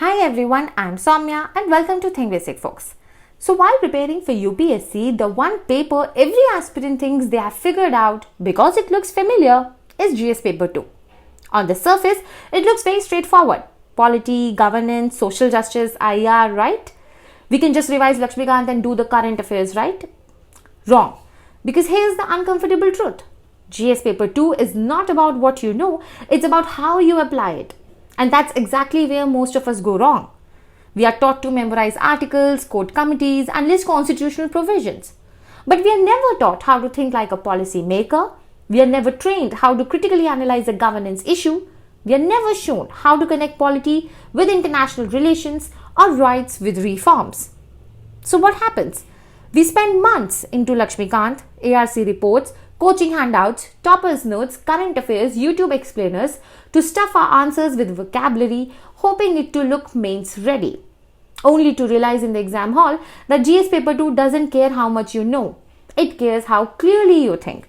Hi everyone, I'm Soumya and welcome to Think Basic folks. So while preparing for UPSC, the one paper every aspirant thinks they have figured out because it looks familiar is GS paper 2. On the surface, it looks very straightforward. Polity, governance, social justice, IR, right? We can just revise Lakshmikant and do the current affairs, right? Wrong. Because here's the uncomfortable truth. GS paper 2 is not about what you know, it's about how you apply it. And that's exactly where most of us go wrong. We are taught to memorize articles, quote committees, and list constitutional provisions. But we are never taught how to think like a policy maker. We are never trained how to critically analyze a governance issue. We are never shown how to connect polity with international relations or rights with reforms. So what happens? We spend months into Lakshmikant, ARC reports, coaching handouts, toppers notes, current affairs, YouTube explainers to stuff our answers with vocabulary, hoping it to look mains ready. Only to realize in the exam hall that GS paper 2 doesn't care how much you know. It cares how clearly you think.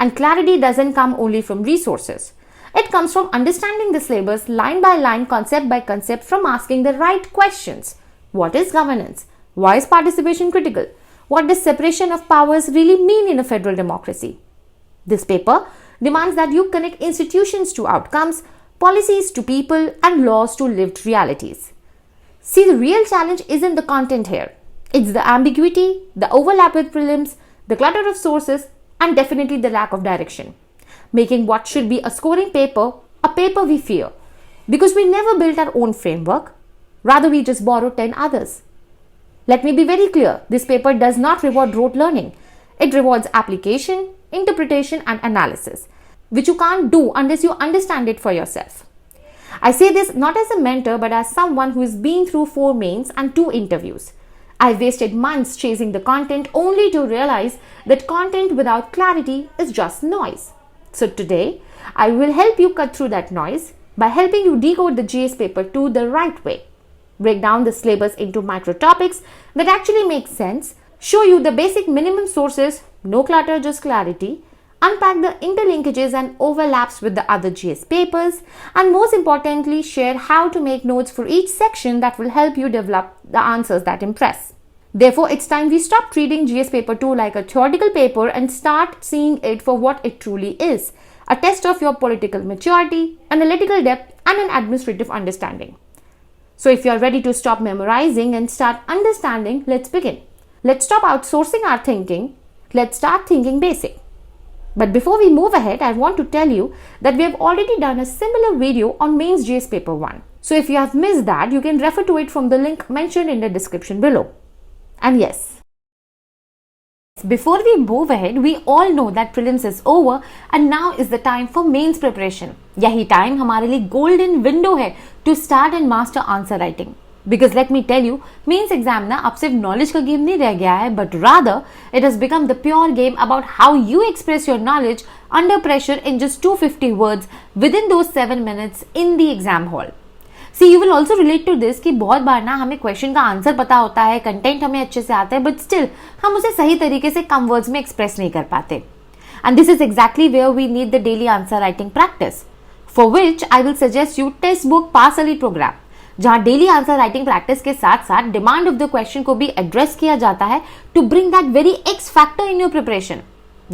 And clarity doesn't come only from resources. It comes from understanding the syllabus line by line, concept by concept, from asking the right questions. What is governance? Why is participation critical? What does separation of powers really mean in a federal democracy? This paper demands that you connect institutions to outcomes, policies to people, and laws to lived realities. See, the real challenge isn't the content here. It's the ambiguity, the overlap with prelims, the clutter of sources, and definitely the lack of direction. Making what should be a scoring paper a paper we fear. Because we never built our own framework. Rather, we just borrowed 10 others. Let me be very clear, this paper does not reward rote learning. It rewards application, interpretation and analysis, which you can't do unless you understand it for yourself. I say this not as a mentor but as someone who has been through 4 mains and 2 interviews. I wasted months chasing the content only to realize that content without clarity is just noise. So today, I will help you cut through that noise by helping you decode the GS paper 2 the right way. Break down the syllabus into micro topics that actually make sense, show you the basic minimum sources, no clutter, just clarity, unpack the interlinkages and overlaps with the other GS papers, and most importantly, share how to make notes for each section that will help you develop the answers that impress. Therefore, it's time we stop treating GS paper 2 like a theoretical paper and start seeing it for what it truly is, a test of your political maturity, analytical depth, and an administrative understanding. So if you are ready to stop memorizing and start understanding, let's begin. Let's stop outsourcing our thinking. Let's start thinking basic. But before we move ahead, I want to tell you that we have already done a similar video on Mains GS paper 1. So if you have missed that, you can refer to it from the link mentioned in the description below. And yes, before we move ahead, we all know that prelims is over and now is the time for mains preparation. यही time हमारे लिए golden window है to start and master answer writing. Because let me tell you, mains exam ना अब सिर्फ knowledge का game नहीं रह गया है, but rather it has become the pure game about how you express your knowledge under pressure in just 250 words within those 7 minutes in the exam hall. See, you will also relate to this कि बहुत बार ना हमें question का answer पता होता है, content हमें अच्छे से आता है, बट स्टिल हम उसे सही तरीके से कम वर्ड्स में एक्सप्रेस नहीं कर पाते. And this is exactly where we need the daily answer writing practice, for which I will suggest you textbook Pass Elite program, जहाँ डेली आंसर राइटिंग प्रैक्टिस के साथ साथ डिमांड ऑफ द क्वेश्चन को भी address किया जाता है to bring that very X factor in your preparation.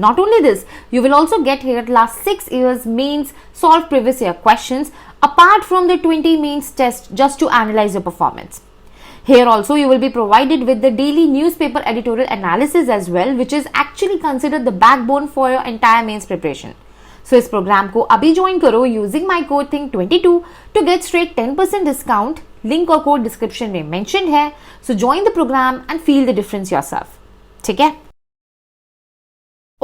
Not only this, you will also get here last 6 years mains solve previous year questions apart from the 20 mains test just to analyze your performance. Here also you will be provided with the daily newspaper editorial analysis as well, which is actually considered the backbone for your entire mains preparation. So इस program को अभी join करो using my code THINK22 to get straight 10% discount. Link और code description में mentioned है. So join the program and feel the difference yourself. ठीक है?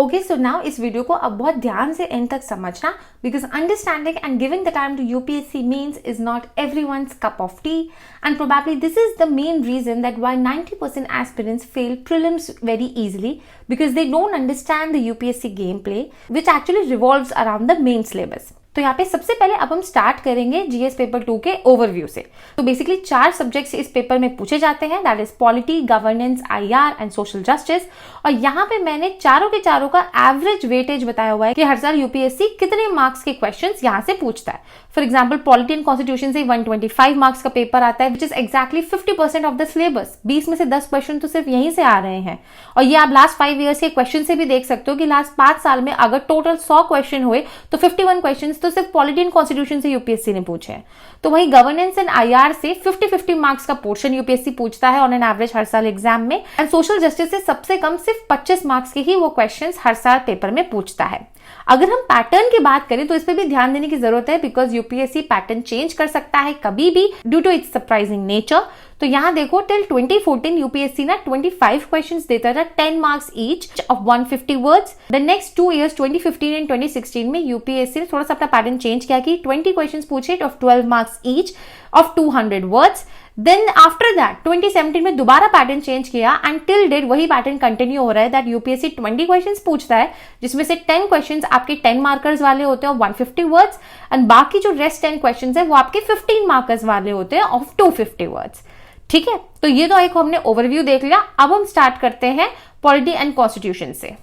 Okay, so now इस वीडियो को अब बहुत ध्यान से एंड तक समझना, because understanding and giving the time to UPSC means is not everyone's cup of tea, and probably this is the main reason that why 90% aspirants fail prelims very easily, because they don't understand the UPSC gameplay, which actually revolves around the main syllabus. तो यहाँ पे सबसे पहले अब हम start करेंगे GS paper 2 के overview से। तो बेसिकली 4 सब्जेक्ट्स इस पेपर में पूछे जाते हैं, that is polity, governance, IR and social justice. और यहाँ पे मैंने चारों के चारों का एवरेज वेटेज बताया हुआ है कि हर साल यूपीएससी कितने मार्क्स के क्वेश्चंस यहाँ से पूछता है। For example polity and constitution से 125 मार्क्स का पेपर आता है, which is exactly 50% of the syllabus. 20 में से 10 क्वेश्चन तो सिर्फ यहीं से आ रहे हैं। और ये आप लास्ट 5 ईयर्स के क्वेश्चन से भी देख सकते हो कि लास्ट 5 साल में अगर टोटल 100 क्वेश्चन हुए तो 51 क्वेश्चन तो सिर्फ पॉलिटी एंड कॉन्स्टिट्यूशन से यूपीएससी ने पूछे हैं। तो वही गवर्नेंस एंड आईआर से 50-50 मार्क्स का पोर्शन यूपीएससी पूछता है ऑन एन एवरेज हर साल एग्जाम में। एंड सोशल जस्टिस से सबसे कम सिर्फ 25 मार्क्स के ही वो क्वेश्चंस हर साल पेपर में पूछता है। अगर हम पैटर्न की बात करें तो इस पे भी ध्यान देने की जरूरत है, बिकॉज यूपीएससी पैटर्न चेंज कर सकता है कभी भी due to its surprising nature. तो यहाँ देखो टिल 2014 यूपीएससी ना 25 क्वेश्चंस देता था, 10 marks each of 150 words. The next 2 years 2015 and 2016 में यूपीएससी ने थोड़ा सा अपना पैटर्न चेंज किया कि 20 क्वेश्चंस पूछे of 12 marks each of 200 words. Then after that 2017 में दोबारा पैटर्न चेंज किया एंड टिल डेट वही पैटर्न कंटिन्यू हो रहा है, दैट यूपीएससी 20 क्वेश्चंस पूछता है जिसमें से 10 क्वेश्चंस आपके 10 मार्कर्स वाले होते हैं 150 वर्ड्स एंड बाकी जो रेस्ट 10 क्वेश्चंस है वो आपके 15 मार्कर्स वाले होते हैं ऑफ 250 वर्ड्स। ठीक है, तो ये तो एक हमने ओवरव्यू देख लिया। अब हम स्टार्ट करते हैं पॉलिटी एंड कॉन्स्टिट्यूशन से।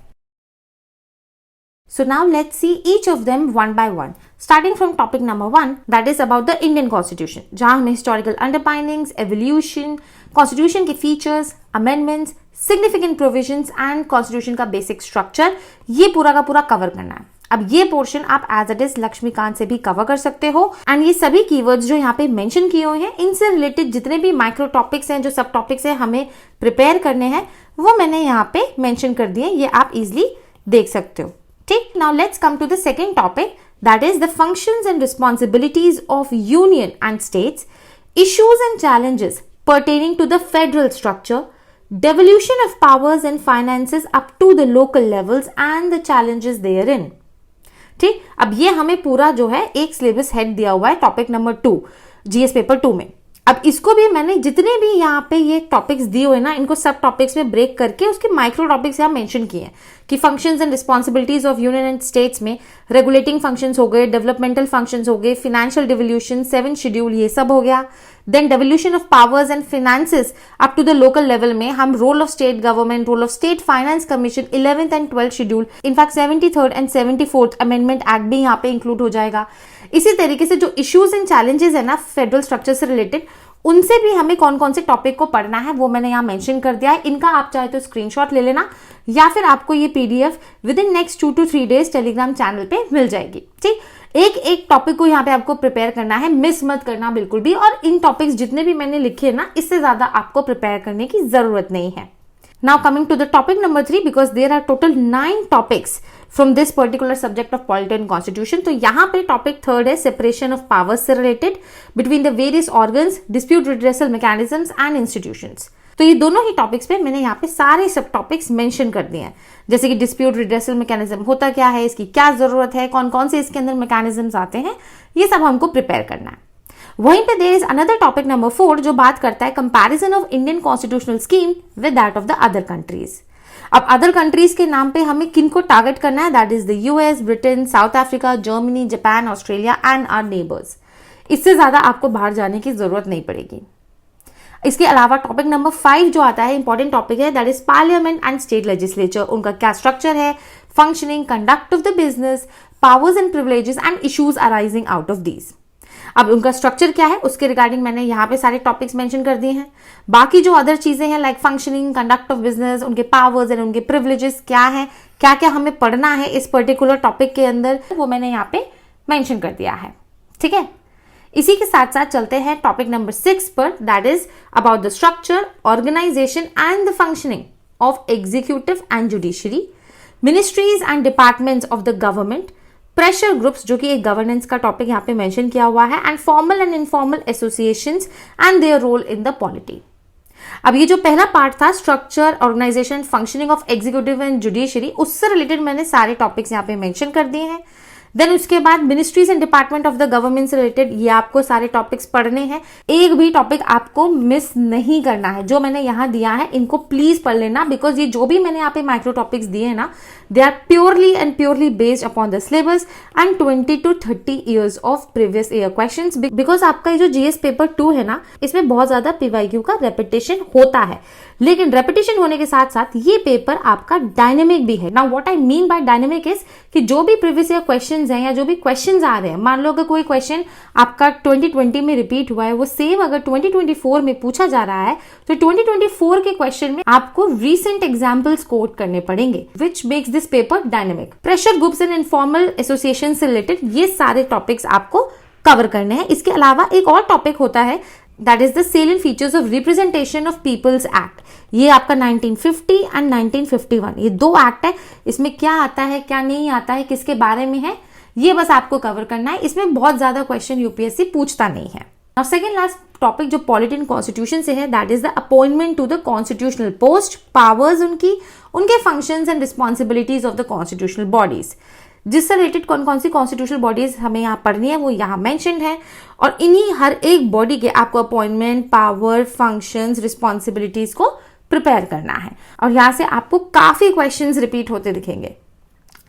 So now let's see each of them one by one. Starting from topic number 1, that is about the Indian Constitution, जहां हमें historical underpinnings, evolution, Constitution के features, amendments, significant provisions and Constitution का basic structure ये पूरा का पूरा cover करना है। अब ये पोर्शन आप एज इट इज लक्ष्मीकांत से भी कवर कर सकते हो एंड ये सभी कीवर्ड्स जो यहाँ पे मेंशन किए हुए हैं इनसे रिलेटेड जितने भी माइक्रो टॉपिक्स हैं, जो सब टॉपिक्स हैं हमें प्रिपेयर करने हैं, वो मैंने यहाँ पे मेंशन कर दिए, ये आप इजिली देख सकते हो। ठीक, now let's come to the second topic, that is the functions and responsibilities of union and states, issues and challenges pertaining to the federal structure, devolution of powers and finances up to the local levels and the challenges therein। ठीक, अब ये हमें पूरा जो है एक syllabus head दिया हुआ है टॉपिक नंबर 2 जीएस पेपर 2 में। अब इसको भी मैंने जितने भी यहाँ पे ये टॉपिक्स दिए हुए ना इनको सब टॉपिक्स में ब्रेक करके उसके माइक्रो टॉपिक्स यहाँ मेंशन किए हैं कि functions and responsibilities of union and states में रेगुलेटिंग फंक्शंस हो गए, डेवलपमेंटल फंक्शंस हो गए, फाइनेंशियल डिवोल्यूशन, 7 शेड्यूल ये सब हो गया। Then devolution of powers and finances up to the local level में हम role of state government, role of state finance commission, 11th and 12th schedule, in fact 73rd and 74th amendment act भी यहाँ पे include हो जाएगा। इसी तरीके से जो इश्यूज एंड चैलेंजेस है ना फेडरल स्ट्रक्चर से रिलेटेड, उनसे भी हमें कौन कौन से टॉपिक को पढ़ना है वो मैंने यहाँ मेंशन कर दिया है। इनका आप चाहे तो स्क्रीनशॉट ले लेना या फिर आपको ये PDF with in next 2 to 3 days Telegram channel पे मिल जाएगी। ठीक, एक एक टॉपिक को यहाँ पे आपको प्रिपेयर करना है, मिस मत करना बिल्कुल भी। और इन टॉपिक्स जितने भी मैंने लिखे ना इससे ज्यादा आपको प्रिपेयर करने की जरूरत नहीं है। Now coming to the topic number 3, because there are total 9 topics from this particular subject of polity and constitution। तो यहाँ पे टॉपिक 3rd है separation of powers से related between the various organs, dispute redressal mechanisms and institutions। तो ये दोनों ही topics पे मैंने यहाँ पे सारे सब टॉपिक्स मेंशन कर दिए हैं, जैसे कि डिस्प्यूट रिड्रेसल मैकेनिज्म होता क्या है, इसकी क्या जरूरत है, कौन कौन से इसके अंदर मैकेनिज्म्स आते हैं, ये सब हमको प्रिपेयर करना है। वहीं पे there is another topic number 4 जो बात करता है comparison of Indian constitutional scheme with that of the other countries. अब अदर कंट्रीज के नाम पे हमें किनको टारगेट करना है, that is the US, Britain, South Africa, Germany, Japan, Australia and our neighbours. इससे ज्यादा आपको बाहर जाने की जरूरत नहीं पड़ेगी। इसके अलावा टॉपिक नंबर 5 जो आता है इंपॉर्टेंट टॉपिक है, that is parliament and state legislature. उनका क्या स्ट्रक्चर है, functioning, conduct of the business, powers and privileges and issues arising out of these. अब उनका स्ट्रक्चर क्या है उसके रिगार्डिंग मैंने यहाँ पे सारे टॉपिक्स मेंशन कर दिए हैं। बाकी जो अदर चीजें हैं like functioning, conduct of business, उनके पावर्स एंड उनके प्रिविलेजेस क्या है, क्या क्या हमें पढ़ना है इस पर्टिकुलर टॉपिक के अंदर, वो मैंने यहाँ पे मेंशन कर दिया है। ठीक है, इसी के साथ साथ चलते हैं टॉपिक नंबर 6 पर, that is about the structure, organisation and the functioning of executive and judiciary, ministries and departments of the government, pressure groups जो कि एक गवर्नेंस का टॉपिक यहाँ पे मेंशन किया हुआ है, and formal and informal associations and their role in the polity. अब ये जो पहला पार्ट था structure, organisation, functioning of executive and judiciary, उससे रिलेटेड मैंने सारे टॉपिक्स यहाँ पे मेंशन कर दिए हैं। देन उसके बाद ministries and department of the government से रिलेटेड ये आपको सारे टॉपिक्स पढ़ने हैं, एक भी टॉपिक आपको मिस नहीं करना है। जो मैंने यहाँ दिया है इनको प्लीज पढ़ लेना, बिकॉज ये जो भी मैंने यहाँ पे माइक्रो टॉपिक्स दिए हैं ना, they are purely and purely based upon the syllabus and 20 to 30 years of previous year questions, because आपका ये जो जीएस पेपर 2 है ना, इसमें बहुत ज्यादा पीवाईक्यू का रेपिटेशन होता है, लेकिन रेपिटेशन होने के साथ साथ ये पेपर आपका डायनेमिक भी है। Now what I mean by dynamic is कि जो भी प्रीवियस ईयर क्वेश्चंस हैं या जो भी क्वेश्चंस आ रहे हैं, मान लो अगर कोई क्वेश्चन आपका 2020 में रिपीट हुआ है, वो सेम अगर 2024 में पूछा जा रहा है, तो 2024 के क्वेश्चन में आपको रीसेंट एग्जांपल्स कोट करने पड़ेंगे, which makes this paper dynamic. Pressure groups and informal association से रिलेटेड ये सारे टॉपिक्स आपको कवर करने हैं। इसके अलावा एक और टॉपिक होता है, that is the salient features of representation of peoples act. ये आपका 1950 एंड 1951 ये दो एक्ट है, इसमें क्या आता है क्या नहीं आता है, किसके बारे में है, ये बस आपको कवर करना है। इसमें बहुत ज्यादा क्वेश्चन यूपीएससी पूछता नहीं है। नाउ सेकंड लास्ट टॉपिक जो पॉलिटी एंड कॉन्स्टिट्यूशन से है, that is the appointment to the constitutional post, powers उनके functions and responsibilities of the constitutional bodies. जिससे रिलेटेड कौन कौन सी कॉन्स्टिट्यूशनल बॉडीज हमें यहाँ पढ़नी है वो यहाँ मेंशन्ड है, और इन्हीं हर एक बॉडी के आपको अपॉइंटमेंट, पावर, फंक्शंस, रिस्पॉन्सिबिलिटीज को प्रिपेयर करना है, और यहाँ से आपको काफी क्वेश्चंस रिपीट होते दिखेंगे।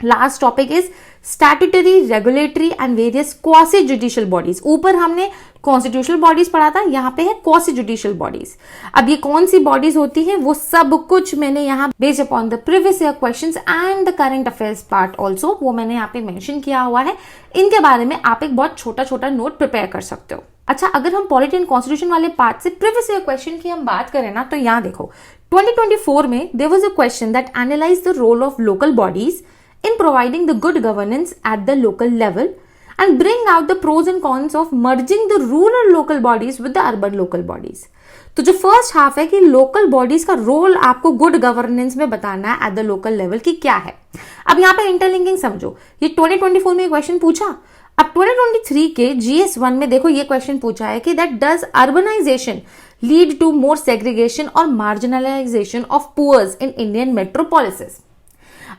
Last topic is statutory, regulatory and various quasi judicial bodies. ऊपर हमने कॉन्स्टिट्यूशनल बॉडीज पढ़ा था, यहाँ पे है क्वासी जुडिशियल बॉडीज। अब ये कौन सी बॉडीज होती हैं वो सब कुछ मैंने यहाँ based upon the previous year questions and the current affairs part also, वो मैंने यहाँ पे मेंशन किया हुआ है। इनके बारे में आप एक बहुत छोटा छोटा नोट प्रिपेयर कर सकते हो। अच्छा, अगर हम पॉलिटी एंड कॉन्स्टिट्यूशन वाले पार्ट से प्रीवियस ईयर क्वेश्चन की हम बात करें ना, तो यहाँ देखो 2024 में there was a question that analyse the role of local bodies in providing the good governance at the local level and bring out the pros and cons of merging the rural local bodies with the urban local bodies। तो जो first half है कि local bodies का role आपको good governance में बताना है at the local level की क्या है। अब यहाँ पे इंटरलिंकिंग समझो, ये 2024 में क्वेश्चन पूछा। अब 2023 के GS1 में देखो ये क्वेश्चन पूछा है कि that does urbanisation lead to more segregation और marginalisation of poors in Indian metropolises.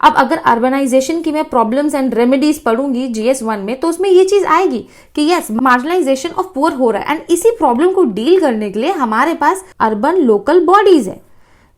अब अगर अर्बनाइजेशन की मैं प्रॉब्लम्स एंड रेमेडीज पढ़ूंगी GS1 में, तो उसमें ये चीज आएगी कि यस, मार्जिनलाइजेशन ऑफ पुअर हो रहा है, एंड इसी प्रॉब्लम को डील करने के लिए हमारे पास अर्बन लोकल बॉडीज है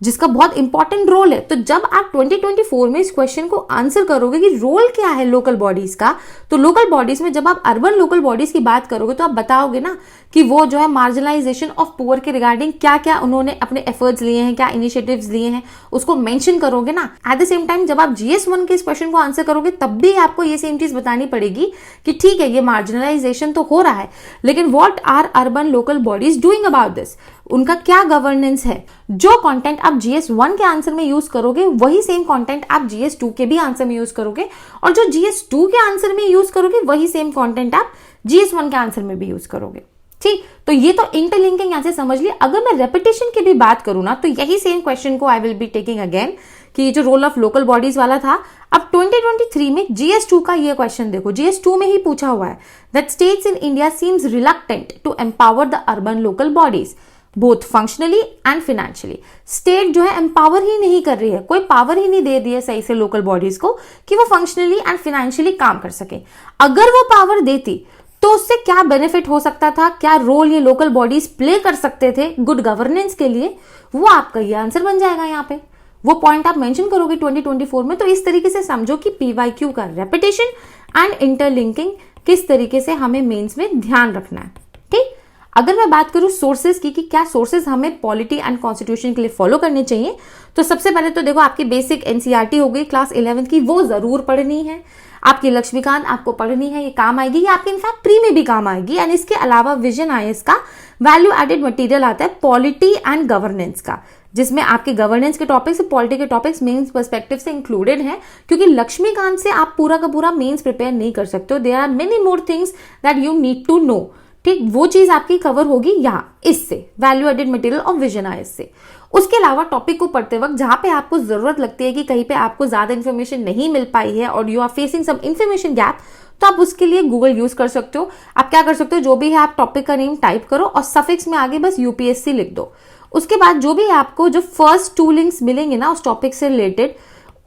जिसका बहुत इंपॉर्टेंट रोल है। तो जब आप 2024 में इस क्वेश्चन को आंसर करोगे कि रोल क्या है लोकल बॉडीज का, तो लोकल बॉडीज में जब आप अर्बन लोकल बॉडीज की बात करोगे तो आप बताओगे ना कि वो जो है मार्जिनलाइजेशन ऑफ पुअर के रिगार्डिंग क्या क्या उन्होंने अपने एफर्ट्स लिए हैं, क्या इनिशिएटिव्स लिए हैं, उसको मेंशन करोगे ना। एट द सेम टाइम जब आप GS1 के इस क्वेश्चन को आंसर करोगे तब भी आपको ये सेम चीज बतानी पड़ेगी कि ठीक है, ये मार्जिनलाइजेशन तो हो रहा है, लेकिन what are urban local bodies doing about this, उनका क्या गवर्नेंस है। जो कंटेंट आप GS1 के आंसर में यूज करोगे वही सेम कंटेंट आप GS2 के भी आंसर में यूज करोगे, और जो GS2 के आंसर में यूज करोगे वही सेम कंटेंट आप GS1 के आंसर में भी यूज करोगे। ठीक, तो ये तो इंटरलिंकिंग यहां से समझ लिया। अगर मैं रेपिटेशन की भी बात करूं ना, तो यही सेम क्वेश्चन को आई विल बी टेकिंग अगेन, कि जो रोल ऑफ लोकल बॉडीज वाला था, अब 2023 में GS2 का ये क्वेश्चन देखो, GS2 में ही पूछा हुआ है that states in India seems reluctant to empower the urban local bodies both functionally and financially. State जो है एम्पावर ही नहीं कर रही है, कोई पावर ही नहीं दे रही है सही से लोकल बॉडीज को कि वो फंक्शनली एंड फिनेंशियली काम कर सके। अगर वो पावर देती तो उससे क्या बेनिफिट हो सकता था, क्या रोल ये लोकल बॉडीज प्ले कर सकते थे गुड गवर्नेंस के लिए, वो आपका ये आंसर बन जाएगा। यहाँ पे वो पॉइंट आप मेंशन करोगे 2024 में। तो इस तरीके से समझो कि पीवाईक्यू का रेपिटेशन एंड इंटरलिंकिंग किस तरीके से हमें मेंस में ध्यान रखना है। ठीक, अगर मैं बात करूं सोर्सेज की कि क्या सोर्सेज हमें पॉलिटी एंड कॉन्स्टिट्यूशन के लिए फॉलो करने चाहिए, तो सबसे पहले तो देखो आपकी बेसिक NCERT हो गई क्लास 11th की, वो जरूर पढ़नी है। आपकी लक्ष्मीकांत आपको पढ़नी है, ये काम आएगी, ये आपके इनफैक्ट प्री में भी काम आएगी। एंड इसके अलावा विजन IAS का वैल्यू एडेड मटेरियल आता है पॉलिटी एंड गवर्नेंस का, जिसमें आपके गवर्नेंस के टॉपिक्स और पॉलिटी के टॉपिक्स मेंस पर्सपेक्टिव से इंक्लूडेड हैं, क्योंकि लक्ष्मीकांत से आप पूरा का पूरा मेंस प्रिपेयर नहीं कर सकते हो। There are many more things that you need to know. ठीक, वो चीज आपकी कवर होगी यहाँ इससे, वैल्यू एडेड मटेरियल और विजन IAS से। उसके अलावा टॉपिक को पढ़ते वक्त जहां पे आपको जरूरत लगती है कि कहीं पे आपको ज्यादा इन्फॉर्मेशन नहीं मिल पाई है और you are facing some information gap, तो आप उसके लिए गूगल यूज कर सकते हो। आप क्या कर सकते हो, जो भी है आप टॉपिक का नेम टाइप करो और सफिक्स में आगे बस UPSC लिख दो। उसके बाद जो भी आपको जो फर्स्ट 2 लिंक्स मिलेंगे ना उस टॉपिक से रिलेटेड,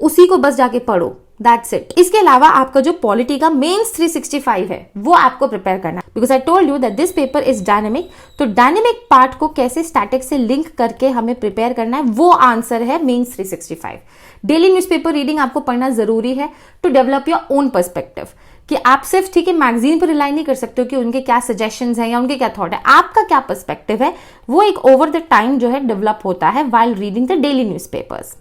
उसी को बस जाके पढ़ो। That's it. इसके अलावा आपका जो पॉलिटी का मेंस 365 है वो आपको प्रिपेयर करना है, because I told you that this paper is dynamic. तो डायनेमिक पार्ट को कैसे स्टैटिक से लिंक करके हमें प्रिपेयर करना है, वो आंसर है मेंस 365। डेली न्यूज़पेपर रीडिंग आपको पढ़ना जरूरी है to develop your own perspective, कि आप सिर्फ ठीक है मैगजीन पर रिलाई नहीं कर सकते हो कि उनके क्या सजेशंस हैं या उनके क्या थॉट है, आपका क्या पर्सपेक्टिव है वो एक ओवर द टाइम जो है डेवलप होता है while reading the daily newspapers.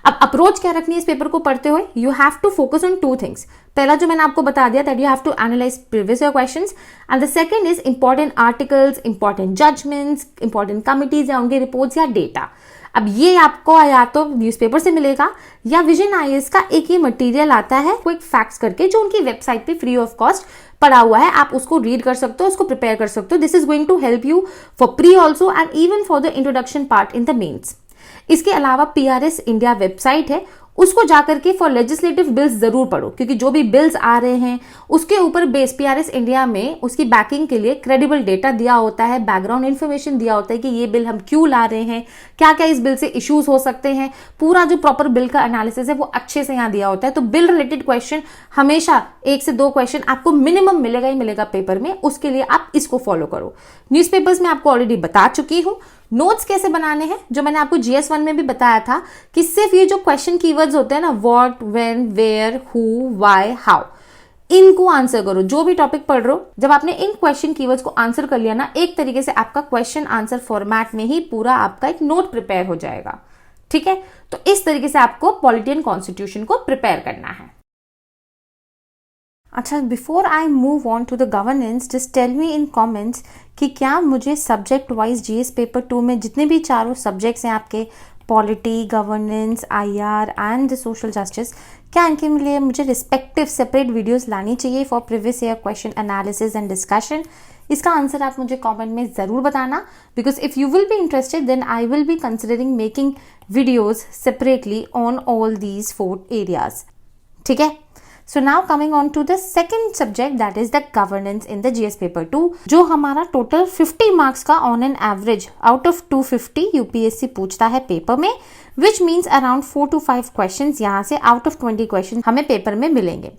अब अप्रोच क्या रखनी है इस पेपर को पढ़ते हुए, you have to focus on 2 things. पहला जो मैंने आपको बता दिया that you have to analyse previous year questions, and the second is important articles, important judgements, important committees या उनके रिपोर्ट्स या डेटा। अब ये आपको या तो न्यूज़पेपर से मिलेगा या विजन आईएएस का एक ही मटेरियल आता है क्विक फैक्ट्स करके, जो उनकी वेबसाइट पे फ्री ऑफ कॉस्ट पड़ा हुआ है, आप उसको रीड कर सकते हो, उसको प्रिपेयर कर सकते हो। This is going to help you for pre also and even for the introduction part in the mains. इसके अलावा पीआरएस इंडिया वेबसाइट है, उसको जाकर के फॉर लेजिस्लेटिव बिल्स जरूर पढ़ो, क्योंकि जो भी बिल्स आ रहे हैं उसके ऊपर बेस पीआरएस इंडिया में उसकी बैकिंग के लिए क्रेडिबल डेटा दिया होता है, बैकग्राउंड इन्फॉर्मेशन दिया होता है कि ये बिल हम क्यों ला रहे हैं, क्या क्या इस बिल से इश्यूज हो सकते हैं, पूरा जो प्रॉपर बिल का एनालिसिस है वो अच्छे से यहाँ दिया होता है। तो बिल रिलेटेड क्वेश्चन हमेशा 1 से 2 क्वेश्चन आपको मिनिमम मिलेगा ही मिलेगा पेपर में, उसके लिए आप इसको फॉलो करो। न्यूज़पेपर्स में आपको ऑलरेडी बता चुकी हूँ। नोट्स कैसे बनाने हैं, जो मैंने आपको GS1 में भी बताया था कि सिर्फ ये जो क्वेश्चन कीवर्ड्स होते हैं ना, what, when, where, who, why, how, इनको आंसर करो। जो भी टॉपिक पढ़ रहे हो, जब आपने इन क्वेश्चन कीवर्ड्स को आंसर कर लिया ना, एक तरीके से आपका क्वेश्चन आंसर फॉर्मेट में ही पूरा आपका एक नोट प्रिपेयर हो जाएगा। ठीक है, तो इस तरीके से आपको पॉलिटी एंड कॉन्स्टिट्यूशन को प्रिपेयर करना है। अच्छा, before I move on to the governance, just tell me in comments कि क्या मुझे सब्जेक्ट वाइज जीएस पेपर 2 में जितने भी चारों सब्जेक्ट्स हैं आपके, polity, governance, IR and social justice, क्या इनके लिए मुझे रिस्पेक्टिव सेपरेट वीडियोस लानी चाहिए for previous year question analysis and discussion? इसका आंसर आप मुझे कमेंट में ज़रूर बताना, because if you will be interested then I will be considering making videos separately on all these 4 areas. ठीक है, So now coming on to the second subject, that is the governance in the GS paper 2, जो हमारा total 50 marks का on an average out of 250 UPSC पूछता है paper में, which means around 4 to 5 questions यहाँ से आउट ऑफ 20 क्वेश्चन हमें paper में मिलेंगे।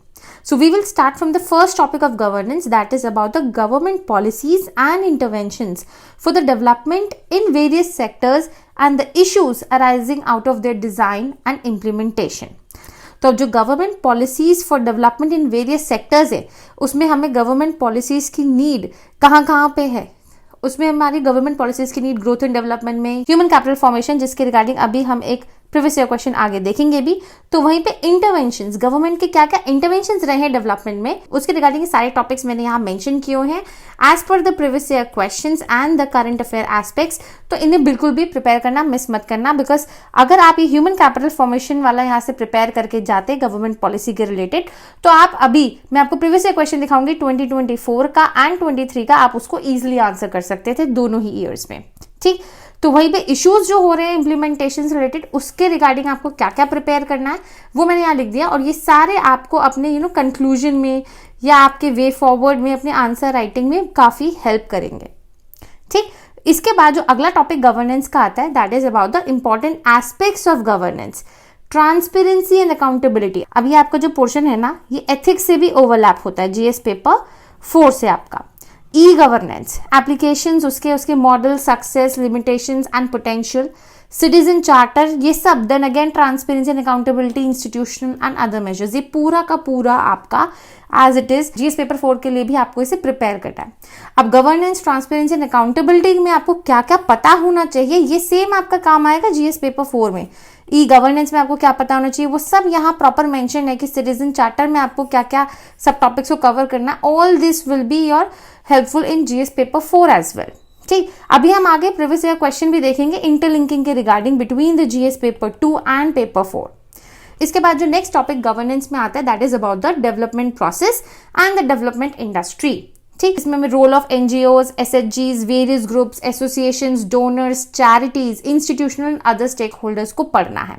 So we will start from the first topic of governance, that is about the government policies and interventions for the development in various sectors and the issues arising out of their design and implementation। तो जो government policies for development in various sectors है, उसमें हमें government policies की need कहाँ कहाँ पे है, उसमें हमारी गवर्नमेंट पॉलिसीज की नीड ग्रोथ एंड डेवलपमेंट में, ह्यूमन कैपिटल फॉर्मेशन, जिसके रिगार्डिंग अभी हम एक प्रीवियस ईयर क्वेश्चन आगे देखेंगे भी, तो वहीं पे इंटरवेंशंस, गवर्नमेंट के क्या क्या इंटरवेंशंस रहे हैं डेवलपमेंट में, उसके रिगार्डिंग सारे टॉपिक्स मैंने यहाँ मेंशन किए हैं as per the previous year questions and the current affair aspects. तो इन्हें बिल्कुल भी प्रिपेयर करना मिस मत करना, बिकॉज अगर आप ये ह्यूमन कैपिटल फॉर्मेशन वाला यहाँ से प्रिपेयर करके जाते गवर्नमेंट पॉलिसी के रिलेटेड, तो आप अभी मैं आपको प्रीवियस ईयर क्वेश्चन दिखाऊंगी 2024 का एंड 23 का, आप उसको ईजिली आंसर कर सकते थे दोनों ही ईयर्स में। ठीक, तो वहीं पे इश्यूज जो हो रहे हैं इम्प्लीमेंटेशन से रिलेटेड, उसके रिगार्डिंग आपको क्या क्या प्रिपेयर करना है वो मैंने यहाँ लिख दिया, और ये सारे आपको अपने कंक्लूजन में या आपके वे फॉरवर्ड में, अपने आंसर राइटिंग में काफी हेल्प करेंगे। ठीक, इसके बाद जो अगला टॉपिक गवर्नेंस का आता है, that is about the important aspects of governance, transparency and accountability. अब ये आपका जो पोर्शन है ना, ये एथिक्स से भी ओवरलैप होता है जीएस पेपर 4 से आपका। ई गवर्नेंस, एप्लीकेशंस, उसके model, success, limitations and potential, citizen charter, ये सब, then again transparency and accountability, institutional and other measures, ये पूरा का पूरा आपका as it is GS paper 4 के लिए भी आपको इसे प्रिपेयर करना है। अब गवर्नेंस, ट्रांसपेरेंसी एंड अकाउंटेबिलिटी में आपको क्या क्या पता होना चाहिए, ये सेम आपका काम आएगा जीएस पेपर 4 में। ई गवर्नेंस में आपको क्या पता होना चाहिए, वो सब यहाँ प्रॉपर मेंशन है कि सिटीजन चार्टर में आपको क्या क्या सब टॉपिक्स को कवर करना है। All this will be your helpful in GS paper 4 as well. ठीक, अभी हम आगे प्रीवियस ईयर क्वेश्चन भी देखेंगे इंटरलिंकिंग के regarding between the GS paper 2 and paper 4। इसके बाद जो नेक्स्ट टॉपिक गवर्नेंस में आता है, that is about the development process and the development industry. ठीक, इसमें हमें रोल ऑफ एनजीओज, एसएचजीज, various groups, associations, donors, charities, institutional and other stakeholders को पढ़ना है।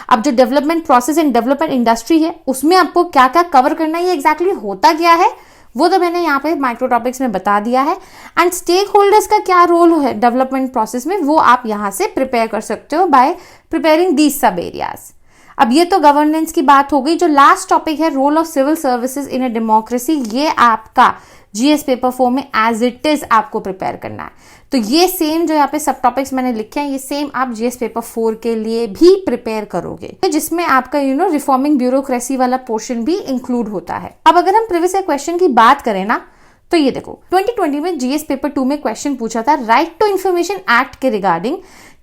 अब जो development process and development industry है, उसमें आपको क्या क्या कवर करना है, ये एग्जैक्टली होता क्या है वो तो मैंने यहाँ पे माइक्रो टॉपिक्स में बता दिया है। एंड स्टेक होल्डर्स का क्या रोल है डेवलपमेंट प्रोसेस में, वो आप यहाँ से प्रिपेयर कर सकते हो बाय प्रिपेयरिंग दीज सब एरियाज। अब ये तो गवर्नेंस की बात हो गई। जो लास्ट टॉपिक है role of civil services in a democracy, ये आपका जीएस पेपर 4 में एज इट इज आपको प्रिपेयर करना है। तो ये सेम जो यहाँ पे सब टॉपिक्स मैंने लिखे हैं, ये सेम आप जीएस पेपर 4 के लिए भी प्रिपेयर करोगे, जिसमें आपका रिफॉर्मिंग ब्यूरोक्रेसी वाला पोर्शन भी इंक्लूड होता है। अब अगर हम प्रीवियस ईयर क्वेश्चन की बात करें ना, तो ये देखो 2020 में जीएस पेपर 2 में क्वेश्चन पूछा था राइट टू इंफॉर्मेशन एक्ट के रिगार्डिंग,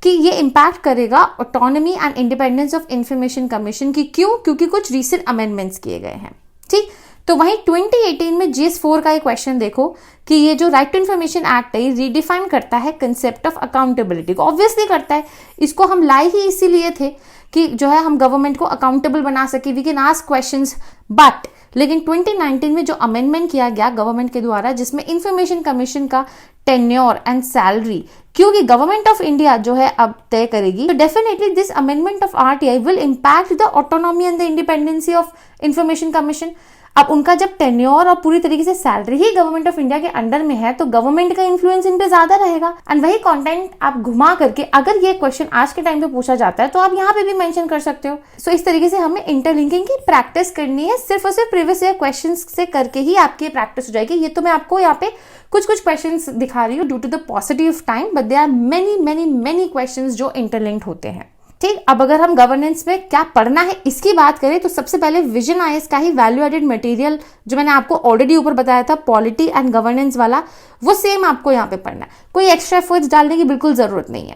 कि ये इंपैक्ट करेगा autonomy and independence of information commission की। क्यों? क्योंकि कुछ रीसेंट अमेंडमेंट्स किए गए हैं। ठीक, तो वहीं 2018 में जीएस 4 का एक क्वेश्चन देखो कि ये जो राइट टू इंफॉर्मेशन एक्ट है रीडिफाइन करता है कंसेप्ट ऑफ अकाउंटेबिलिटी को। ऑब्वियसली करता है, इसको हम लाए ही इसीलिए थे कि जो है हम गवर्नमेंट को अकाउंटेबल बना सके, we can ask questions. But लेकिन 2019 में जो अमेंडमेंट किया गया गवर्नमेंट के द्वारा, जिसमें इंफॉर्मेशन कमीशन का टेन्योर एंड सैलरी क्योंकि गवर्नमेंट ऑफ इंडिया जो है अब तय करेगी, तो definitely this amendment of RTI will impact the autonomy and the independency of information commission. अब उनका जब टेन्योर और पूरी तरीके से salary he government of India के अंडर में है, तो गवर्नमेंट का इन्फ्लुएंस इन पे ज्यादा रहेगा। एंड वही कंटेंट आप घुमा करके अगर ये क्वेश्चन आज के टाइम पे पूछा जाता है तो आप यहाँ पे भी मेंशन कर सकते हो। सो इस तरीके से हमें इंटरलिंकिंग की प्रैक्टिस करनी है, सिर्फ और सिर्फ प्रीवियस ईयर क्वेश्चन से करके ही आपकी प्रैक्टिस हो जाएगी। ये तो मैं आपको यहाँ पे कुछ क्वेश्चंस दिखा रही हूँ due to the positive time, but there are many many many questions जो इंटरलिंक्ड होते हैं। ठीक, अब अगर हम गवर्नेंस में क्या पढ़ना है इसकी बात करें, तो सबसे पहले विजन आईएएस का ही वैल्यू एडेड मटेरियल जो मैंने आपको ऑलरेडी ऊपर बताया था, पॉलिटी एंड गवर्नेंस वाला, वो सेम आपको यहाँ पे पढ़ना है। कोई एक्स्ट्रा एफर्ट्स डालने की बिल्कुल जरूरत नहीं है।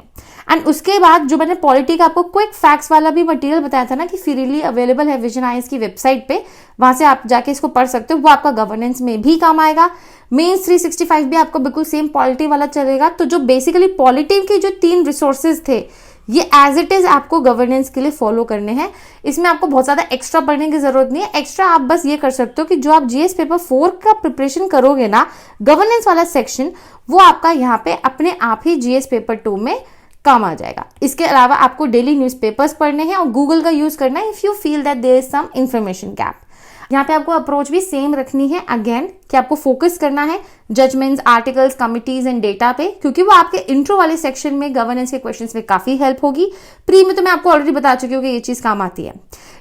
एंड उसके बाद जो मैंने पॉलिटी का आपको क्विक फैक्ट्स वाला भी मटेरियल बताया था ना कि फ्रीली अवेलेबल है विजन आईएएस की वेबसाइट पे, वहां से आप जाके इसको पढ़ सकते हो, वो आपका गवर्नेंस में भी काम आएगा। मेंस 365 भी आपको बिल्कुल सेम पॉलिटी वाला चलेगा। तो जो बेसिकली पॉलिटी के जो 3 रिसोर्सेज थे, ये एज इट इज आपको गवर्नेंस के लिए फॉलो करने हैं। इसमें आपको बहुत ज्यादा एक्स्ट्रा पढ़ने की जरूरत नहीं है। एक्स्ट्रा आप बस ये कर सकते हो कि जो आप जीएस पेपर 4 का प्रिपरेशन करोगे ना, गवर्नेंस वाला सेक्शन, वो आपका यहाँ पे अपने आप ही जीएस पेपर 2 में काम आ जाएगा। इसके अलावा आपको डेली न्यूज़पेपर्स पढ़ने हैं और गूगल का यूज करना है if you feel that there is some information gap. यहाँ पे आपको अप्रोच भी सेम रखनी है अगेन, कि आपको फोकस करना है judgements, articles, committees and data पे, क्योंकि वो आपके इंट्रो वाले सेक्शन में गवर्नेंस के क्वेश्चंस में काफी हेल्प होगी। प्री में तो मैं आपको ऑलरेडी बता चुकी हूँ कि ये चीज काम आती है।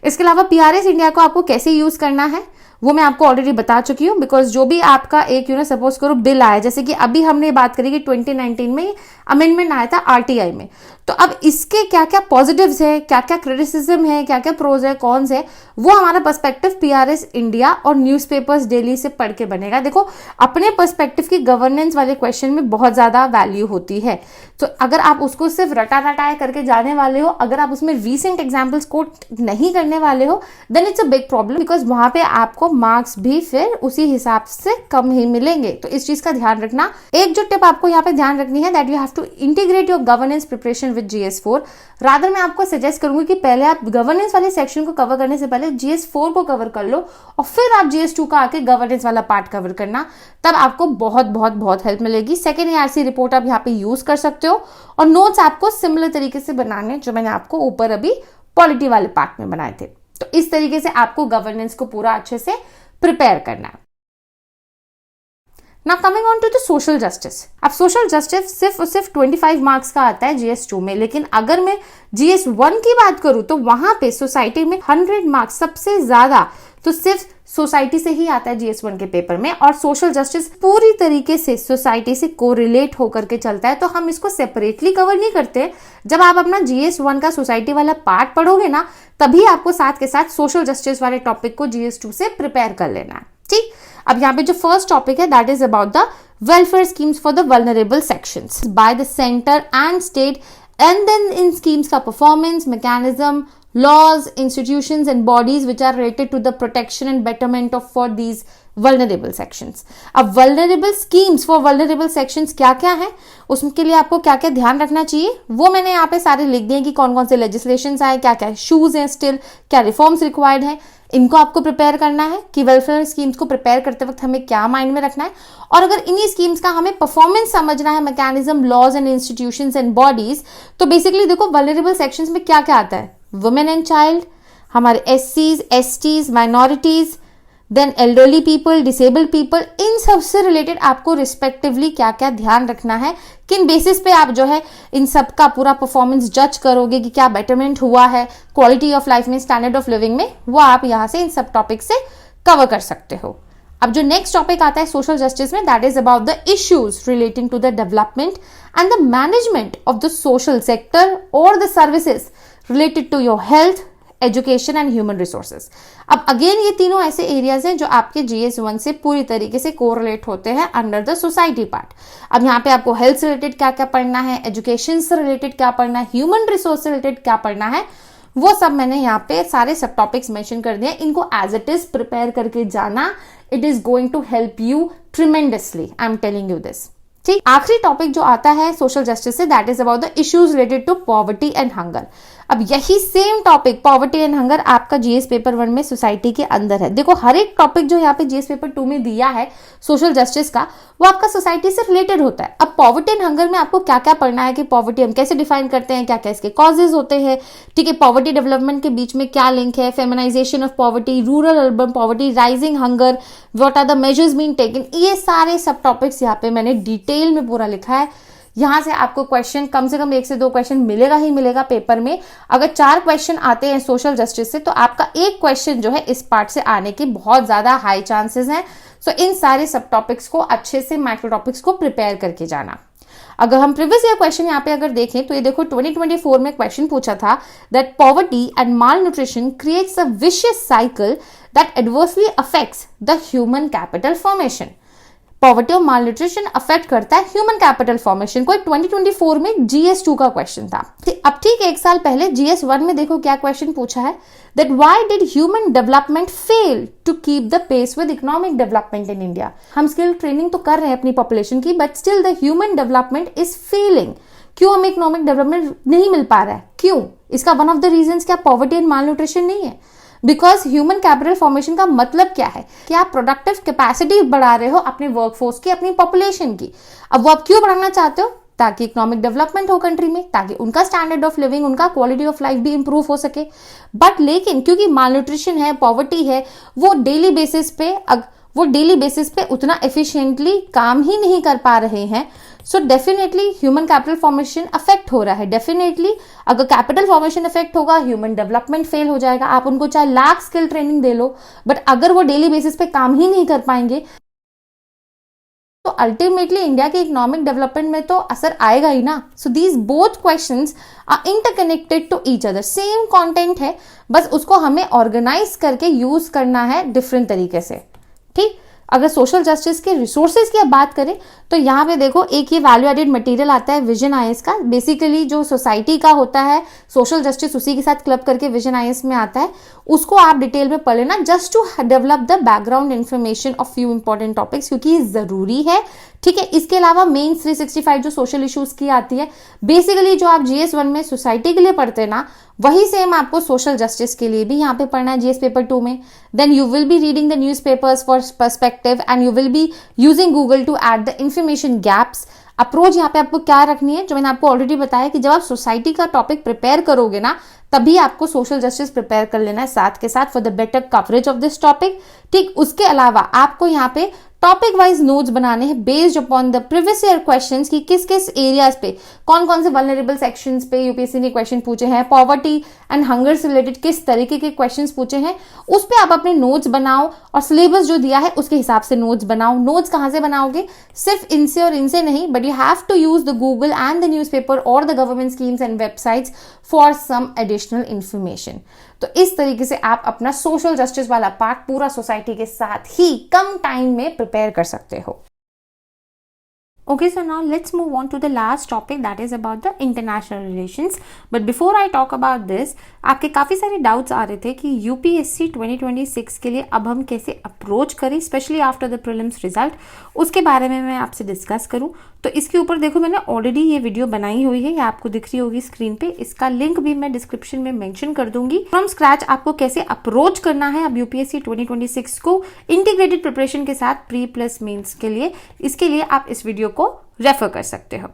इसके अलावा पीआरएस इंडिया को आपको कैसे यूज करना है वो मैं आपको ऑलरेडी बता चुकी हूँ, बिकॉज जो भी आपका एक सपोज करो बिल आया, जैसे कि अभी हमने बात करी कि 2019 में अमेंडमेंट आया था आरटीआई में, तो अब इसके क्या क्या पॉजिटिव्स है, क्या क्या क्रिटिसिज्म है, क्या क्या प्रोज है, कॉन्स है, वो हमारा पर्सपेक्टिव पीआरएस इंडिया और न्यूज़पेपर्स डेली से पढ़ के बनेगा। देखो, अपने पर्सपेक्टिव की गवर्नेंस वाले क्वेश्चन में बहुत ज्यादा वैल्यू होती है, तो अगर आप उसको सिर्फ रटा रटाए करके जाने वाले हो, अगर आप उसमें रीसेंट एग्जाम्पल्स कोट नहीं करने वाले हो, then it's a big problem, because वहां पे आपको मार्क्स भी फिर उसी हिसाब से कम ही मिलेंगे। तो इस चीज का ध्यान रखना। एक जो टिप आपको यहाँ पे ध्यान रखनी है, that you have to integrate your governance preparation with GS4। Rather मैं आपको सजेस्ट करूंगी कि पहले आप गवर्नेंस वाले सेक्शन को कवर करने से पहले GS4 को कवर कर लो और फिर आप GS2 का आके गवर्नेंस वाला पार्ट कवर करना, तब आपको बहुत बहुत बहुत हेल्प मिलेगी। सेकेंड ARC रिपोर्ट आप यहाँ पे यूज कर सकते हो और नोट्स आपको सिमिलर तरीके से बनाने जो मैंने आपको ऊपर अभी पॉलिटी वाले पार्ट में बनाए थे। तो इस तरीके से आपको गवर्नेंस को पूरा अच्छे से प्रिपेयर करना है। Now coming on to the social justice। अब social justice सिर्फ और सिर्फ 25 मार्क्स का आता है GS2 में, लेकिन अगर मैं GS1 की बात करूं तो वहां पे सोसाइटी में 100 मार्क्स सबसे ज्यादा तो सिर्फ सोसाइटी से ही आता है GS1 के पेपर में, और सोशल जस्टिस पूरी तरीके से सोसाइटी से कोरिलेट होकर के चलता है, तो हम इसको सेपरेटली कवर नहीं करते। जब आप अपना GS1 का सोसाइटी वाला पार्ट पढ़ोगे ना, तभी आपको साथ के साथ सोशल जस्टिस वाले टॉपिक को GS2 से प्रिपेयर कर लेना है। ठीक, अब यहाँ पे जो फर्स्ट टॉपिक है that is about the welfare schemes for the vulnerable sections by the centre and state, and then इन स्कीम्स का performance mechanism, laws, institutions and bodies which are related to the protection and betterment of for these vulnerable sections। अब vulnerable schemes for vulnerable sections क्या क्या है, उसके लिए आपको क्या क्या ध्यान रखना चाहिए, वो मैंने यहाँ पे सारे लिख दिए कि कौन कौन से legislations आए, क्या क्या इश्यूज हैं, स्टिल क्या रिफॉर्म्स रिक्वायर्ड है, इनको आपको प्रिपेयर करना है कि वेलफेयर स्कीम्स को प्रिपेयर करते वक्त हमें क्या माइंड में रखना है। और अगर इन्हीं स्कीम्स का हमें परफॉर्मेंस समझना है, mechanism, laws and institutions and bodies, तो बेसिकली देखो वल्नरेबल सेक्शंस में क्या क्या आता है, वुमेन एंड चाइल्ड, हमारे SCs, STs, माइनॉरिटीज, then elderly people, disabled people, इन सब से रिलेटेड आपको रिस्पेक्टिवली क्या क्या ध्यान रखना है, किन बेसिस पे आप जो है इन सब का पूरा परफॉर्मेंस जज करोगे कि क्या बेटरमेंट हुआ है क्वालिटी ऑफ लाइफ में, स्टैंडर्ड ऑफ लिविंग में, वो आप यहां से इन सब टॉपिक से कवर कर सकते हो। अब जो नेक्स्ट टॉपिक आता है सोशल जस्टिस में, that is about the issues relating to the development and the management of the social sector और the services related to your health, education and human resources. अब अगेन ये तीनों ऐसे areas हैं जो आपके GS1 से पूरी तरीके से कोरिलेट होते हैं अंडर द सोसाइटी पार्ट। अब यहाँ पे आपको हेल्थ से रिलेटेड क्या क्या पढ़ना है, एजुकेशन से रिलेटेड क्या पढ़ना है, ह्यूमन रिसोर्स से रिलेटेड क्या पढ़ना है, वो सब मैंने यहाँ पे सारे सब टॉपिक्स मेंशन कर दिए। इनको एज इट इज प्रिपेयर करके जाना, it is going to help you tremendously, I am telling you this. ठीक, आखिरी टॉपिक जो आता है सोशल जस्टिस से, that is about the issues related to poverty and hunger. अब यही same topic poverty and hunger आपका GS पेपर 1 में सोसाइटी के अंदर है। देखो हर एक टॉपिक जो यहाँ पे GS पेपर 2 में दिया है सोशल जस्टिस का, वो आपका सोसाइटी से रिलेटेड होता है। अब पॉवर्टी एंड हंगर में आपको क्या क्या पढ़ना है कि पॉवर्टी हम कैसे डिफाइन करते हैं, क्या क्या इसके कॉजेज होते हैं, ठीक है, पॉवर्टी डेवलपमेंट के बीच में क्या लिंक है, feminisation of poverty, rural urban poverty, rising hunger, what are the measures being taken, ये सारे सब टॉपिक्स यहाँ पे मैंने डिटेल में पूरा लिखा है। यहां से आपको क्वेश्चन कम से कम 1 से 2 क्वेश्चन मिलेगा ही मिलेगा पेपर में। अगर 4 क्वेश्चन आते हैं सोशल जस्टिस से, तो आपका एक क्वेश्चन जो है इस पार्ट से आने की बहुत ज्यादा हाई चांसेस हैं। सो इन सारे सब टॉपिक्स को अच्छे से, माइक्रो टॉपिक्स को प्रिपेयर करके जाना। अगर हम प्रीवियस ईयर क्वेश्चन यहाँ पे अगर देखें तो ये देखो 2024 में क्वेश्चन पूछा था that poverty and mall nutrition creates a vicious cycle that adversely affects the human capital formation. Poverty और माल न्यूट्रिशन अफेक्ट करता है ह्यूमन कैपिटल फॉर्मेशन को। 2024 में GS2 का क्वेश्चन था। अब ठीक 1 साल पहले GS1 में देखो क्या क्वेश्चन पूछा है, that why did human development fail to keep the pace with economic development in India. हम स्किल ट्रेनिंग तो कर रहे हैं अपनी पॉपुलेशन की, but still the human development is failing. क्यों हमें इकोनॉमिक डेवलपमेंट नहीं मिल पा रहा है, क्यों? इसका वन ऑफ द रीजंस क्या पॉवर्टी एंड माल न्यूट्रिशन नहीं है? बिकॉज ह्यूमन कैपिटल फॉर्मेशन का मतलब क्या है कि आप प्रोडक्टिव कैपेसिटी बढ़ा रहे हो अपने वर्कफोर्स की, अपनी पॉपुलेशन की। अब वो आप क्यों बढ़ाना चाहते हो? ताकि इकोनॉमिक डेवलपमेंट हो कंट्री में, ताकि उनका स्टैंडर्ड ऑफ लिविंग, उनका क्वालिटी ऑफ लाइफ भी इंप्रूव हो सके। बट लेकिन क्योंकि माल न्यूट्रिशन है, पॉवर्टी है, वो डेली बेसिस पे उतना एफिशिएंटली काम ही नहीं कर पा रहे हैं। So definitely human capital formation affect हो रहा है। डेफिनेटली अगर कैपिटल फॉर्मेशन अफेक्ट होगा, ह्यूमन डेवलपमेंट फेल हो जाएगा। आप उनको चाहे lakh skill training they low, but अगर वो डेली बेसिस पे काम ही नहीं कर पाएंगे तो अल्टीमेटली इंडिया के इकोनॉमिक डेवलपमेंट में तो असर आएगा ही ना। So these both questions are interconnected to each other. Same content है, बस उसको हमें ऑर्गेनाइज करके यूज करना है डिफरेंट तरीके से। ठीक, अगर सोशल जस्टिस के रिसोर्सेज की अब बात करें तो यहाँ पे देखो एक ये वैल्यू एडेड मटेरियल आता है विजन IAS का। बेसिकली जो सोसाइटी का होता है सोशल जस्टिस, उसी के साथ क्लब करके विजन IAS में आता है। उसको आप डिटेल में पढ़ लेना, just to develop the background information of few important topics, क्योंकि ये जरूरी है। ठीक है, इसके अलावा मेन 365 जो सोशल इश्यूज की आती है, बेसिकली जो आप GS1 में सोसाइटी के लिए पढ़ते हैं ना, वही सेम आपको सोशल जस्टिस के लिए भी यहाँ पे पढ़ना है GS पेपर 2 में। Then you will be reading the newspapers for perspective and you will be using Google to add the information gaps. Approach यहाँ पे आपको क्या रखनी है, जो मैंने आपको ऑलरेडी बताया कि जब आप सोसाइटी का टॉपिक प्रिपेयर करोगे ना, तभी आपको सोशल जस्टिस प्रिपेयर कर लेना है साथ के साथ for the better coverage of this topic. ठीक, उसके अलावा आपको यहाँ पे टॉपिक वाइज नोट्स बनाने हैं based upon the previous year questions की किस किस एरियाज पे, कौन कौन से वल्नरेबल सेक्शंस पे यूपीएससी ने क्वेश्चन पूछे हैं, पॉवर्टी एंड हंगर से रिलेटेड किस तरीके के क्वेश्चंस पूछे हैं, उस पे आप अपने नोट्स बनाओ और सिलेबस जो दिया है उसके हिसाब से नोट्स बनाओ। नोट्स कहां से बनाओगे? सिर्फ इनसे और इनसे नहीं, but you have to use the Google and the newspaper और the government schemes and websites for some additional information. तो इस तरीके से आप अपना सोशल जस्टिस वाला पार्ट पूरा सोसाइटी के साथ ही कम टाइम में प्रिपेयर कर सकते हो। Okay, so now let's move on to the last topic, that is about the international relations. But before I talk about this, आपके काफ़ी सारे डाउट्स आ रहे थे कि यूपीएससी 2026 के लिए अब हम कैसे अप्रोच करें, specially after the prelims result, उसके बारे में मैं आपसे डिस्कस करूं। तो इसके ऊपर देखो मैंने ऑलरेडी ये वीडियो बनाई हुई है, ये आपको दिख रही होगी स्क्रीन पे, इसका लिंक भी मैं डिस्क्रिप्शन में मेंशन कर दूंगी। फ्रॉम स्क्रैच आपको कैसे अप्रोच करना है अब यूपीएससी 2026 को इंटीग्रेटेड प्रिपरेशन के साथ प्री प्लस मेंस के लिए, इसके लिए आप इस वीडियो को रेफर कर सकते हो।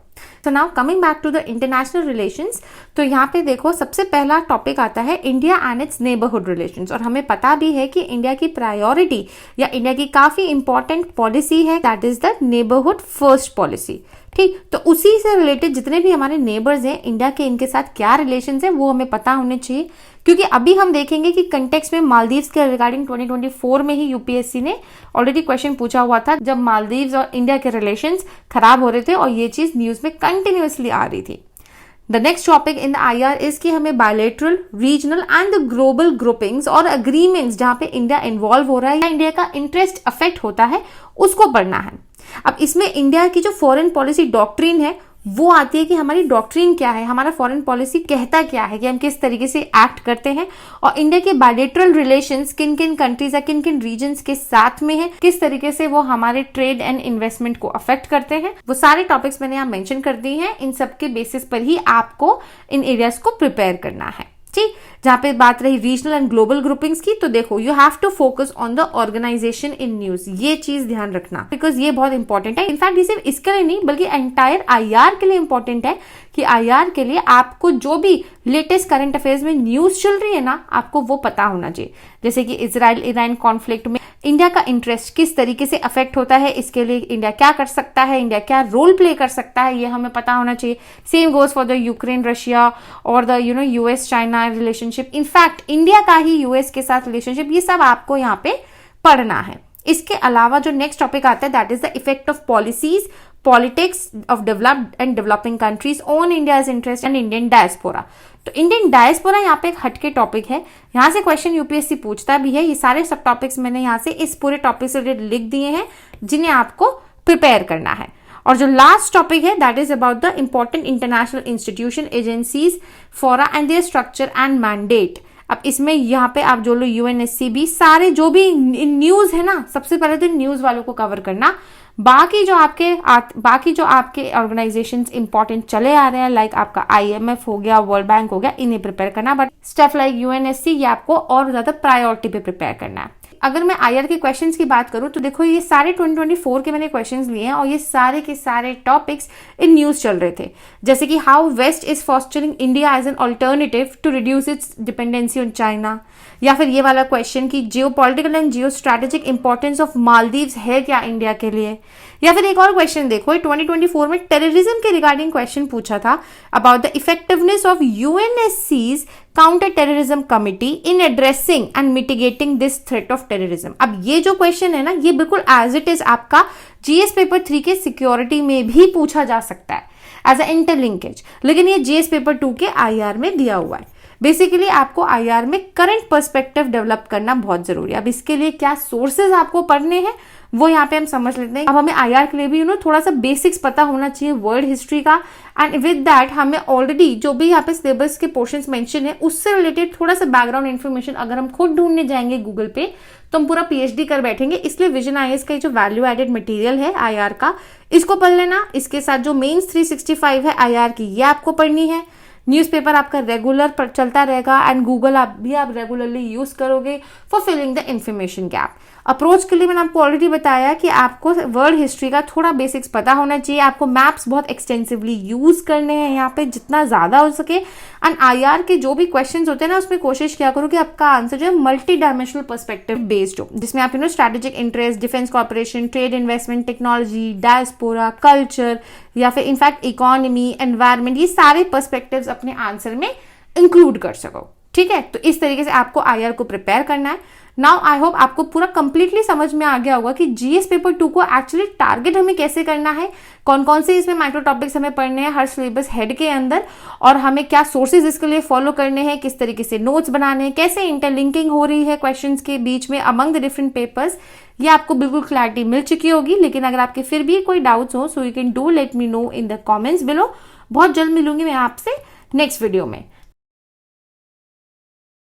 तो now coming back to the international relations, तो यहाँ पे देखो सबसे पहला टॉपिक आता है India and its neighbourhood relations. और हमें पता भी है कि इंडिया की प्रायोरिटी या इंडिया की काफी इंपॉर्टेंट पॉलिसी है, that is the neighbourhood first policy. ठीक, तो उसी से रिलेटेड जितने भी हमारे नेबर्स हैं इंडिया के, इनके साथ क्या रिलेशंस है वो हमें पता होने चाहिए। क्योंकि अभी हम देखेंगे कि कंटेक्स्ट में मालदीव्स के रिगार्डिंग 2024 में ही यूपीएससी ने ऑलरेडी क्वेश्चन पूछा हुआ था, जब मालदीव्स और इंडिया के रिलेशंस खराब हो रहे थे और ये चीज न्यूज में कंटिन्यूअसली आ रही थी। The next topic in the IR is कि हमें bilateral, regional and the global groupings और अग्रीमेंट्स जहां पे इंडिया इन्वॉल्व हो रहा है या इंडिया का इंटरेस्ट अफेक्ट होता है उसको पढ़ना है। अब इसमें इंडिया की जो फॉरेन पॉलिसी डॉक्ट्रिन है वो आती है कि हमारी डॉक्ट्रिन क्या है, हमारा फॉरेन पॉलिसी कहता क्या है, कि हम किस तरीके से एक्ट करते हैं, और इंडिया के बायलैटरल रिलेशंस किन किन कंट्रीज या किन किन रीजन्स के साथ में है, किस तरीके से वो हमारे ट्रेड एंड इन्वेस्टमेंट को अफेक्ट करते हैं। वो सारे टॉपिक्स मैंने यहाँ मेंशन कर दी हैं। इन सब के बेसिस पर ही आपको इन एरियाज को प्रिपेयर करना है। ठीक, जहां पे बात रही रीजनल एंड ग्लोबल ग्रुपिंग्स की, तो देखो you have to focus on the organisation in news. ये चीज ध्यान रखना, बिकॉज ये बहुत इंपॉर्टेंट है। इनफैक्ट ये सिर्फ इसके लिए नहीं बल्कि एंटायर आईआर के लिए इंपॉर्टेंट है कि आईआर के लिए आपको जो भी लेटेस्ट करंट अफेयर्स में न्यूज चल रही है ना, आपको वो पता होना चाहिए। जैसे कि इजराइल ईरान कॉन्फ्लिक्ट में इंडिया का इंटरेस्ट किस तरीके से अफेक्ट होता है, इसके लिए इंडिया क्या कर सकता है, इंडिया क्या रोल प्ले कर सकता है, ये हमें पता होना चाहिए। Same goes for the Ukraine Russia और the US China relationship, in fact India का ही यूएस के साथ रिलेशनशिप, ये सब आपको यहाँ पे पढ़ना है। इसके अलावा जो नेक्स्ट टॉपिक आता है that is the effect of policies, politics of developed and developing countries on India's interest and Indian diaspora. तो इंडियन डायस्पोरा यहाँ पे एक हटके टॉपिक है, यहाँ से क्वेश्चन यूपीएससी पूछता भी है। ये सारे सब टॉपिक्स मैंने यहाँ से इस पूरे टॉपिक से रिलेटेड लिख दिए हैं जिन्हें आपको प्रिपेयर करना है। और जो लास्ट टॉपिक है that is about the important international institution, agencies, fora and their structure and mandate. अब इसमें यहाँ पे आप जो लो यूएनएससीबी, सारे जो भी न्यूज है ना, सबसे पहले तो न्यूज वालों को कवर करना। बाकी जो आपके ऑर्गेनाइजेशंस इंपॉर्टेंट चले आ रहे हैं, लाइक आपका आईएमएफ हो गया, वर्ल्ड बैंक हो गया, इन्हें प्रिपेयर करना। बट स्टफ लाइक यूएनएससी ये आपको और ज्यादा प्रायोरिटी पे प्रिपेयर करना है। अगर मैं आईआर के क्वेश्चंस की बात करूं तो देखो ये सारे 2024 के मैंने क्वेश्चंस लिए हैं और ये सारे के सारे टॉपिक्स इन न्यूज चल रहे थे। जैसे कि how West is fostering India as an alternative to reduce its dependency on China, या फिर ये वाला क्वेश्चन कि geopolitical and geo strategic importance of Maldives है क्या इंडिया के लिए। या फिर एक और क्वेश्चन देखो, 2024 में टेररिज्म के रिगार्डिंग क्वेश्चन पूछा था about the effectiveness of UNSC's counter terrorism committee in addressing and mitigating this threat of terrorism. अब ये जो क्वेश्चन है ना, ये बिल्कुल एज इट इज आपका जीएस पेपर 3 के सिक्योरिटी में भी पूछा जा सकता है एज अ इंटरलिंकेज, लेकिन ये जीएस पेपर 2 के आईआर में दिया हुआ है। बेसिकली आपको आईआर में करंट पर्सपेक्टिव डेवलप करना बहुत जरूरी है। अब इसके लिए क्या सोर्सेज आपको पढ़ने हैं वो यहाँ पे हम समझ लेते हैं। अब हमें आईआर के लिए भी थोड़ा सा बेसिक्स पता होना चाहिए वर्ल्ड हिस्ट्री का, एंड विद दैट हमें ऑलरेडी जो भी यहाँ पे सिलेबस के पोर्शंस मेंशन है उससे रिलेटेड थोड़ा सा बैकग्राउंड इन्फॉर्मेशन अगर हम खुद ढूंढने जाएंगे गूगल पे तो हम पूरा पीएचडी कर बैठेंगे। इसलिए विजन आईएएस का जो वैल्यू एडेड मटेरियल है आईआर का, इसको पढ़ लेना। इसके साथ जो मेंस 365 है आईआर की, ये आपको पढ़नी है। न्यूज़पेपर आपका रेगुलर पर चलता रहेगा एंड गूगल आप रेगुलरली यूज करोगे for filling the information gap. Approach के लिए मैंने आपको ऑलरेडी बताया कि आपको वर्ल्ड हिस्ट्री का थोड़ा बेसिक्स पता होना चाहिए, आपको मैप्स बहुत एक्सटेंसिवली यूज करने हैं यहाँ पे जितना ज्यादा हो सके। एंड आईआर के जो भी क्वेश्चंस होते हैं ना, उसमें कोशिश किया करो कि आपका आंसर जो है मल्टी डायमेंशनल पर्सपेक्टिव बेस्ड हो, जिसमें आप strategic interest, defence corporation, trade, investment, technology, diaspora, culture, या फिर इनफैक्ट इकोनॉमी, एनवायरमेंट, ये सारे पर्सपेक्टिव्स अपने आंसर में इंक्लूड कर सको। ठीक है, तो इस तरीके से आपको आईआर को प्रिपेयर करना है। नाउ आई होप आपको पूरा कंप्लीटली समझ में आ गया होगा कि जीएस पेपर 2 को एक्चुअली टारगेट हमें कैसे करना है, कौन कौन से इसमें माइक्रो टॉपिक्स हमें पढ़ने हैं हर सिलेबस हेड के अंदर, और हमें क्या सोर्सेज इसके लिए फॉलो करने हैं, किस तरीके से नोट्स बनाने हैं, कैसे इंटरलिंकिंग हो रही है क्वेश्चंस के बीच में अमंग द डिफरेंट पेपर्स। ये आपको बिल्कुल क्लैरिटी मिल चुकी होगी। लेकिन अगर आपके फिर भी कोई डाउट्स हो so you can do let me know in the comments below. बहुत जल्द मिलूंगी मैं आपसे नेक्स्ट वीडियो में।